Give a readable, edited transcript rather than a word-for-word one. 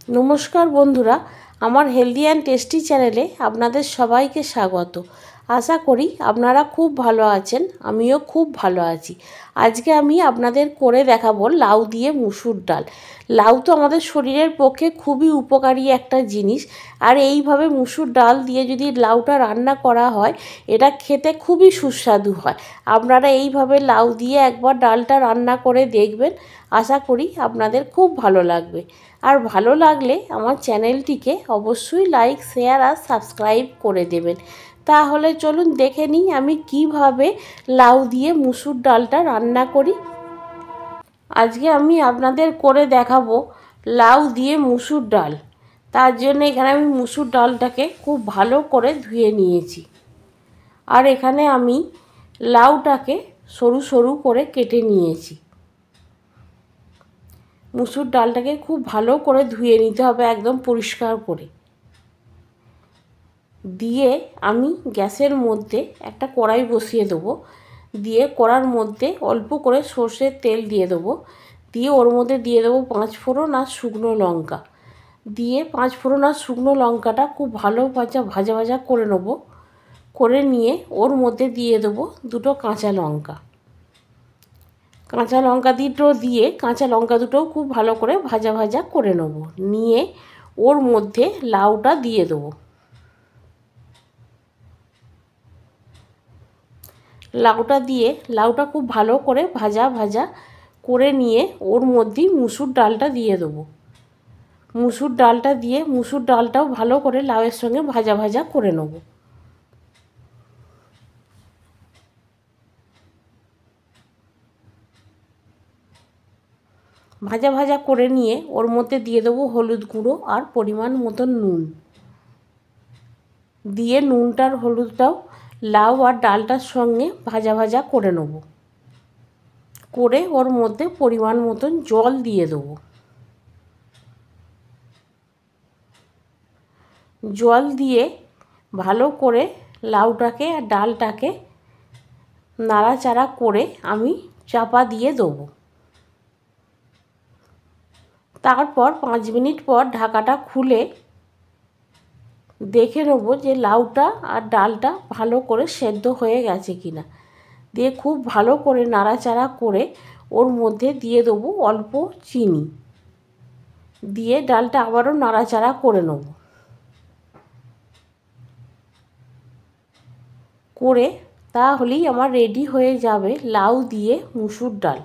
নমস্কার বন্ধুরা, আমার হেলদি অ্যান্ড টেস্টি চ্যানেলে আপনাদের সবাইকে স্বাগত। আশা করি আপনারা খুব ভালো আছেন, আমিও খুব ভালো আছি। আজকে আমি আপনাদের করে দেখাবো লাউ দিয়ে মুসুর ডাল। লাউ তো আমাদের শরীরের পক্ষে খুবই উপকারী একটা জিনিস, আর এইভাবে মুসুর ডাল দিয়ে যদি লাউটা রান্না করা হয়, এটা খেতে খুবই সুস্বাদু হয়। আপনারা এইভাবে লাউ দিয়ে একবার ডালটা রান্না করে দেখবেন, আশা করি আপনাদের খুব ভালো লাগবে। আর ভালো লাগলে আমার চ্যানেলটিকে অবশ্যই লাইক, শেয়ার আর সাবস্ক্রাইব করে দেবেন। তাহলে চলুন দেখে নিই আমি কিভাবে লাউ দিয়ে মুসুর ডালটা রান্না করি। আজকে আমি আপনাদের করে দেখাবো লাউ দিয়ে মুসুর ডাল। তার জন্য এখানে আমি মুসুর ডালটাকে খুব ভালো করে ধুয়ে নিয়েছি। আর এখানে আমি লাউটাকে সরু সরু করে কেটে নিয়েছি। মুসুর ডালটাকে খুব ভালো করে ধুয়ে নিতে হবে, একদম পরিষ্কার করে। দিয়ে আমি গ্যাসের মধ্যে একটা কড়াই বসিয়ে দেবো। দিয়ে কড়ার মধ্যে অল্প করে সর্ষের তেল দিয়ে দেবো। দিয়ে ওর মধ্যে দিয়ে দেবো 5 ফোড়ন আর শুকনো লঙ্কা। দিয়ে 5 ফোড়ন আর শুকনো লঙ্কাটা খুব ভালো ভাজা ভাজা করে নেবো। করে নিয়ে ওর মধ্যে দিয়ে দেবো 2টো কাঁচা লঙ্কা। কাঁচা লঙ্কা দিয়ে কাঁচা লঙ্কা দুটোও খুব ভালো করে ভাজা ভাজা করে নেব। নিয়ে ওর মধ্যে লাউটা দিয়ে দেবো। লাউটা খুব ভালো করে ভাজা ভাজা করে নিয়ে ওর মধ্যেই মুসুর ডালটা দিয়ে দেবো। মুসুর ডালটাও ভালো করে লাউয়ের সঙ্গে ভাজা ভাজা করে নেব। ভাজা ভাজা করে নিয়ে ওর মধ্যে দিয়ে দেবো হলুদ গুঁড়ো আর পরিমাণ মতন নুন। দিয়ে নুনটার হলুদটাও লাউ আর ডালটার সঙ্গে ভাজা ভাজা করে নেব। করে ওর মধ্যে পরিমাণ মতন জল দিয়ে দেবো। জল দিয়ে ভালো করে লাউটাকে আর ডালটাকে নাড়াচাড়া করে আমি চাপা দিয়ে দেবো। তারপর 5 মিনিট পর ঢাকাটা খুলে দেখে নেবো যে লাউটা আর ডালটা ভালো করে সেদ্ধ হয়ে গেছে কিনা। দিয়ে খুব ভালো করে নাড়াচাড়া করে ওর মধ্যে দিয়ে দেবো অল্প চিনি। দিয়ে ডালটা আবারও নাড়াচাড়া করে নেব। করে তাহলেই আমার রেডি হয়ে যাবে লাউ দিয়ে মুসুর ডাল।